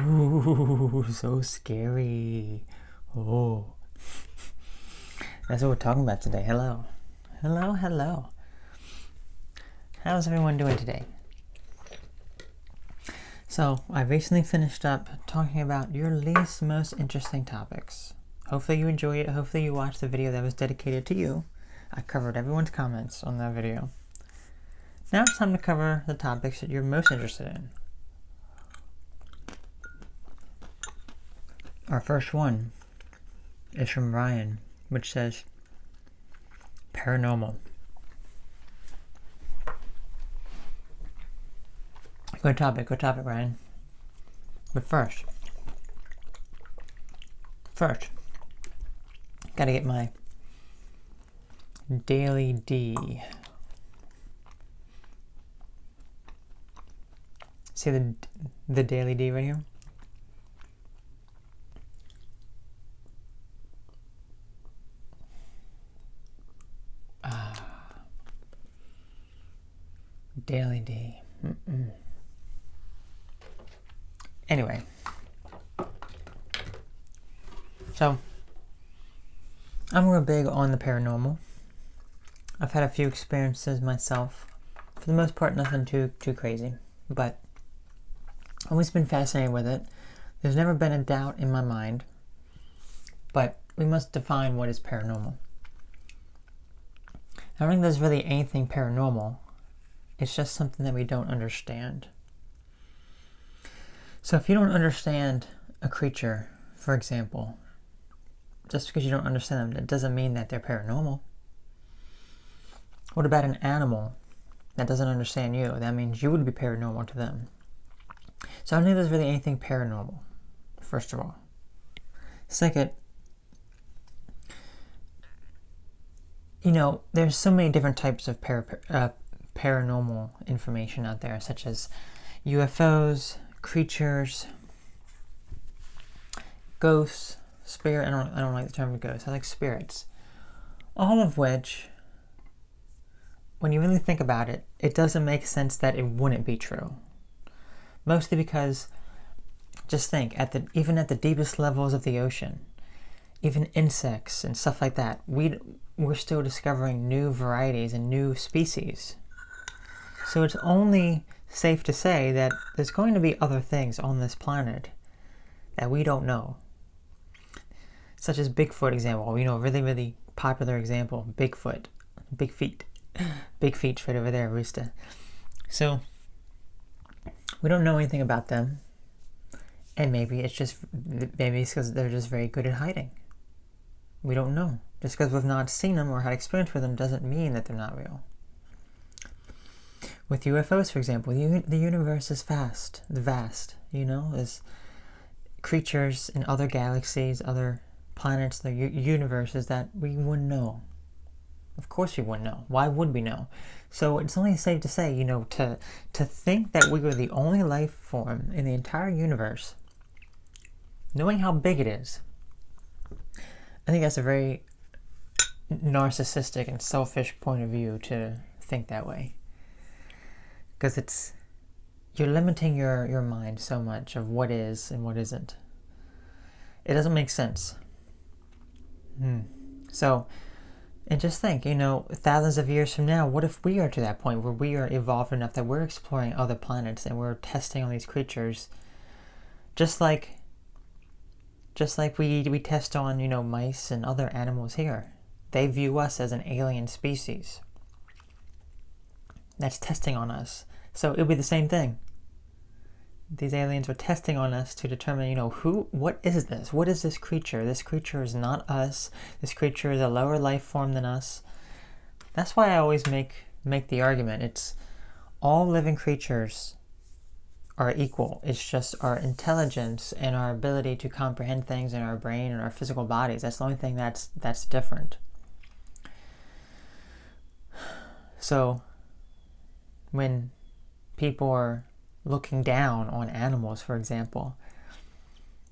Ooh, so scary. Oh. That's what we're talking about today. Hello. Hello, hello. How's everyone doing today? So, I recently finished up talking about your least most interesting topics. Hopefully you enjoy it. Hopefully you watched the video that was dedicated to you. I covered everyone's comments on that video. Now it's time to cover the topics that you're most interested in. Our first one is from Ryan, which says, Paranormal. Good topic, Ryan. But first, gotta get my Daily D. See the Daily D right here? Daily D. Anyway, so I'm real big on the paranormal. I've had a few experiences myself. For the most part, nothing too crazy, but I've always been fascinated with it. There's never been a doubt in my mind, but we must define what is paranormal. I don't think there's really anything paranormal. It's just something that we don't understand. So if you don't understand a creature, for example, just because you don't understand them, it doesn't mean that they're paranormal. What about an animal that doesn't understand you? That means you would be paranormal to them. So I don't think there's really anything paranormal, first of all. Second, there's so many different types of paranormal information out there, such as UFOs, creatures, ghosts, spirit. I don't like the term ghost. I like spirits. All of which, when you really think about it, it doesn't make sense that it wouldn't be true. Mostly because, just think, even at the deepest levels of the ocean, even insects and stuff like that, we're still discovering new varieties and new species. So it's only safe to say that there's going to be other things on this planet that we don't know. Such as Bigfoot example. Really, really popular example. Bigfoot. Big feet. Big feet right over there, Rooster. So, we don't know anything about them. And maybe it's because they're just very good at hiding. We don't know. Just because we've not seen them or had experience with them doesn't mean that they're not real. With UFOs, for example, the universe is vast. There's creatures in other galaxies, other planets, the universes that we wouldn't know. Of course we wouldn't know. Why would we know? So it's only safe to say, to think that we were the only life form in the entire universe, knowing how big it is, I think that's a very narcissistic and selfish point of view to think that way. Because you're limiting your mind so much of what is and what isn't. It doesn't make sense. So, and just think, thousands of years from now, what if we are to that point where we are evolved enough that we're exploring other planets and we're testing on these creatures, just like we test on, mice and other animals here. They view us as an alien species. That's testing on us. So it would be the same thing. These aliens are testing on us to determine, what is this? What is this creature? This creature is not us. This creature is a lower life form than us. That's why I always make the argument. It's all living creatures are equal. It's just our intelligence and our ability to comprehend things in our brain and our physical bodies. That's the only thing that's different. So, when people are looking down on animals, for example,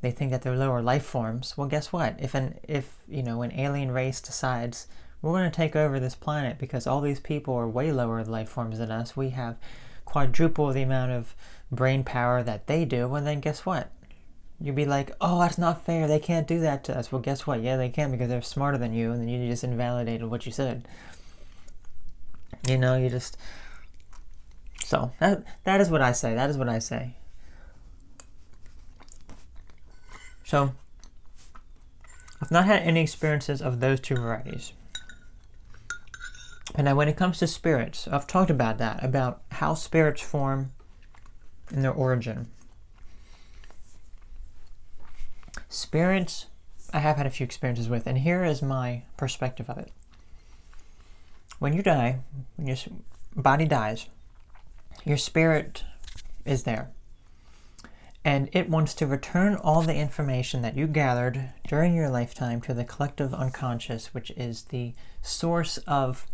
they think that they're lower life forms. Well, guess what? If an alien race decides we're going to take over this planet because all these people are way lower life forms than us, we have quadruple the amount of brain power that they do, well then guess what? you'd be like, oh, that's not fair. They can't do that to us. Well, guess what? Yeah, they can, because they're smarter than you, and then you just invalidated what you said. You know, you just... So, that is what I say. That is what I say. So, I've not had any experiences of those two varieties. And now when it comes to spirits, I've talked about that, about how spirits form and their origin. Spirits, I have had a few experiences with, and here is my perspective of it. When you die, when your body dies, your spirit is there. And it wants to return all the information that you gathered during your lifetime to the collective unconscious, which is the source of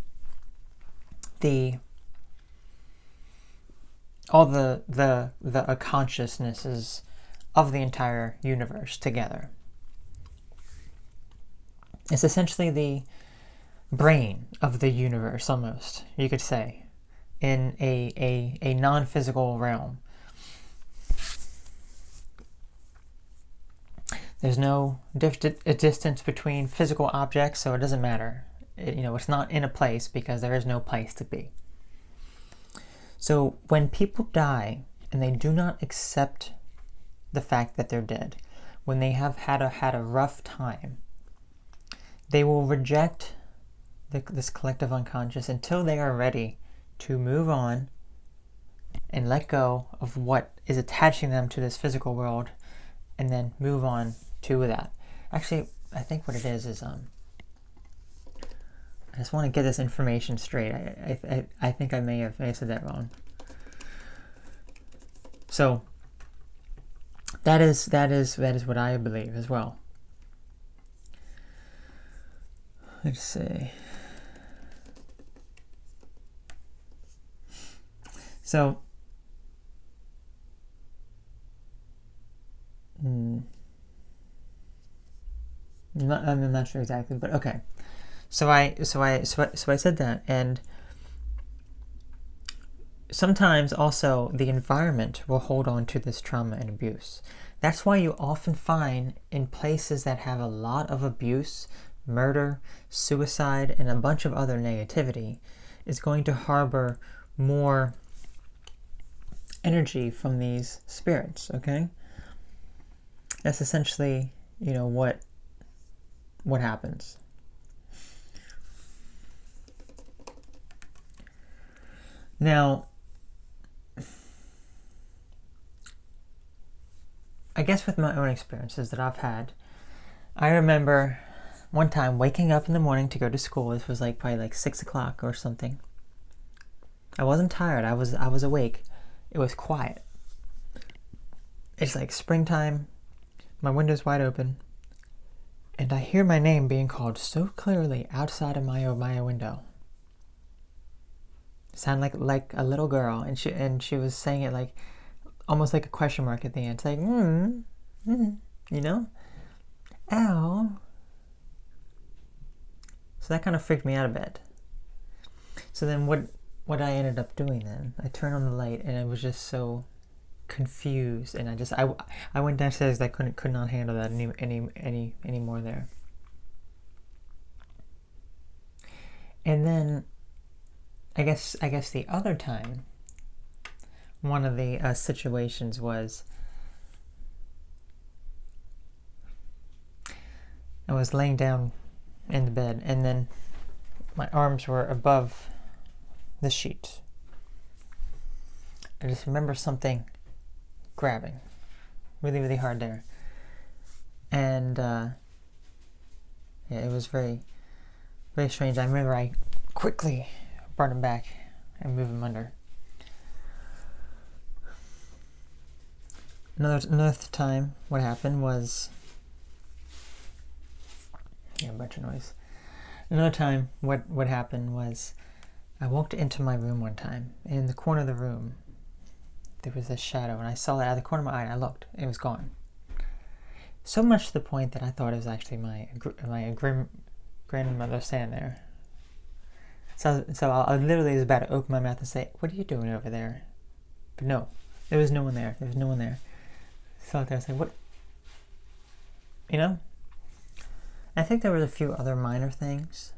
all the consciousnesses of the entire universe together. It's essentially the brain of the universe, almost, you could say, in a non-physical realm. There's no distance between physical objects, so it doesn't matter. It's not in a place because there is no place to be. So when people die and they do not accept the fact that they're dead, when they have had a rough time, they will reject this collective unconscious until they are ready to move on and let go of what is attaching them to this physical world, and then move on to that. Actually, I think what it is I just want to get this information straight. I think I may have said that wrong. So that is what I believe as well. Let's see. So I'm not sure exactly, but okay. So I said that, and sometimes also the environment will hold on to this trauma and abuse. That's why you often find in places that have a lot of abuse, murder, suicide, and a bunch of other negativity is going to harbor more energy from these spirits, okay? That's essentially, what happens. Now, I guess with my own experiences that I've had, I remember one time waking up in the morning to go to school. This was probably 6 o'clock or something. I wasn't tired. I was awake. It was quiet. It's springtime. My window's wide open. And I hear my name being called so clearly outside of my window. It sounded like a little girl, and she was saying it almost like a question mark at the end. It's ow. So that kind of freaked me out a bit. So then what I ended up doing then, I turned on the light, and I was just so confused, and I went downstairs. I could not handle that any more there. And then I guess the other time, one of the situations was I was laying down in the bed, and then my arms were above the sheet. I just remember something grabbing really, really hard there. And it was very, very strange. I remember I quickly brought him back and moved him under. Another time, what happened was... a bunch of noise. Another time, what happened was I walked into my room one time, and in the corner of the room, there was a shadow, and I saw it out of the corner of my eye, and I looked, and it was gone. So much to the point that I thought it was actually my grandmother standing there. So I literally was about to open my mouth and say, "What are you doing over there?" But no, there was no one there. There was no one there. So I was like, you know? I think there was a few other minor things,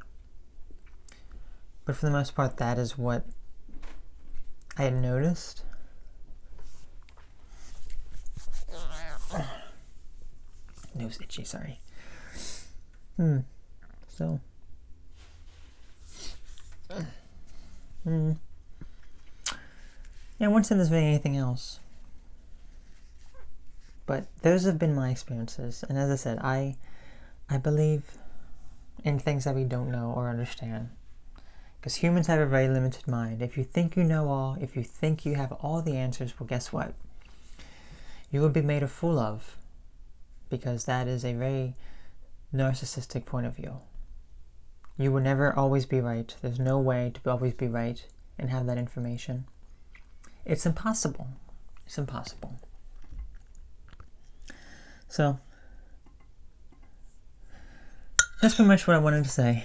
but for the most part, that is what I had noticed. Nose itchy, sorry. So. Yeah, I won't send this video anything else. But those have been my experiences. And as I said, I believe in things that we don't know or understand. Because humans have a very limited mind. If you think you know all, if you think you have all the answers, well, guess what? You will be made a fool of. Because that is a very narcissistic point of view. You will never always be right. There's no way to always be right and have that information. It's impossible. It's impossible. So, that's pretty much what I wanted to say.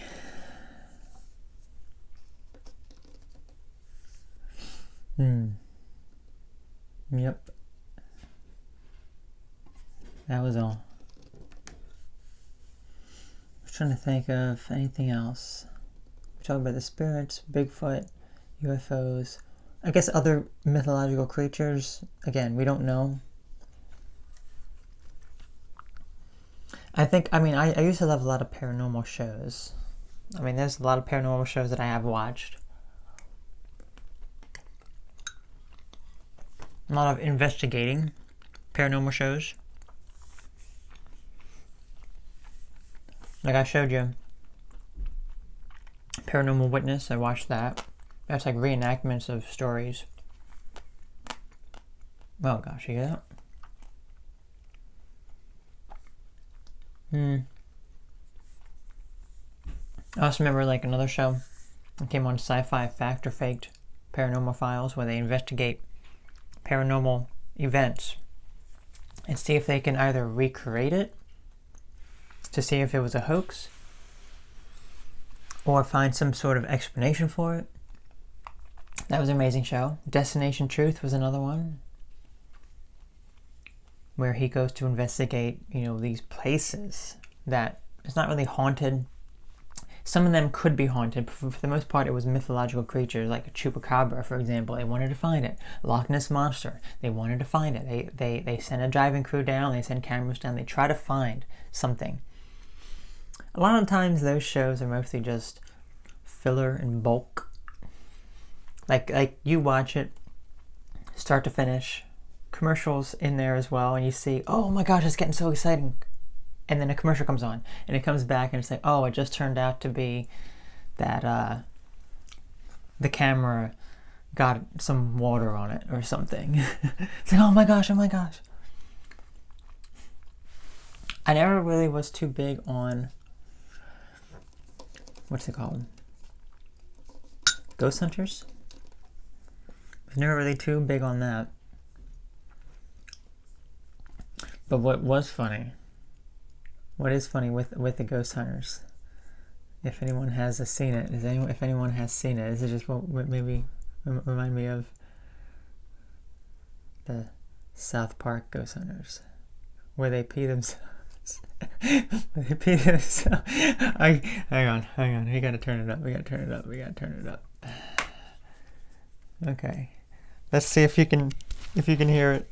Yep. That was all. I was trying to think of anything else. We talked about the spirits, Bigfoot, UFOs. I guess other mythological creatures. Again, we don't know. I used to love a lot of paranormal shows. I mean, there's a lot of paranormal shows that I have watched. A lot of investigating paranormal shows. Like I showed you, Paranormal Witness, I watched that. That's like reenactments of stories. Oh gosh, you hear that? I also remember like another show that came on Sci-Fi, Fact or Faked, Paranormal Files, where they investigate paranormal events and see if they can either recreate it to see if it was a hoax or find some sort of explanation for it. That was an amazing show. Destination Truth was another one where he goes to investigate, these places that it's not really haunted. Some of them could be haunted, but for the most part it was mythological creatures, like a chupacabra, for example. They wanted to find it. Loch Ness Monster, they wanted to find it. They send a diving crew down, they send cameras down, they try to find something. A lot of times those shows are mostly just filler and bulk. Like you watch it start to finish, commercials in there as well, and you see, oh my gosh, it's getting so exciting. And then a commercial comes on, and it comes back, and it's like, oh, it just turned out to be that the camera got some water on it or something. It's like, oh my gosh. I never really was too big on, what's it called? Ghost hunters? I was never really too big on that. But what is funny with the ghost hunters, if anyone has seen it, if anyone has seen it, is it just what maybe remind me of the South Park ghost hunters, where they pee themselves. Hang on. We gotta turn it up. Okay. Let's see if you can hear it.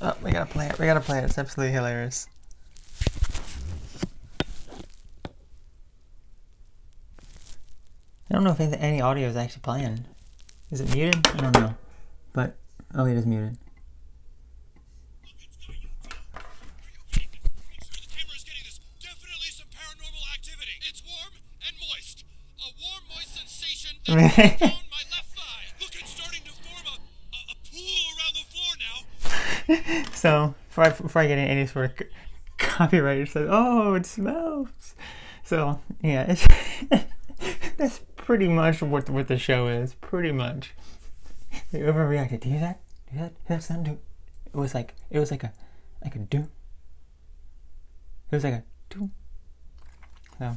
Oh, we gotta play it. It's absolutely hilarious. I don't know if any audio is actually playing. Is it muted? I don't know. But, oh, it is muted. The camera's getting this. Definitely some paranormal activity. It's warm and moist. A warm, moist sensation that's down my left thigh. Look, it's starting to form a pool around the floor now. So, before I get any sort of copyright, it says, oh, it smells. So, yeah, that's pretty much what the show is. Pretty much. They overreacted. Do you hear that? Do you hear that sound? It was like a do. It was like a do. So,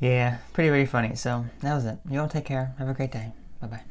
yeah, pretty funny. So, that was it. You all take care. Have a great day. Bye-bye.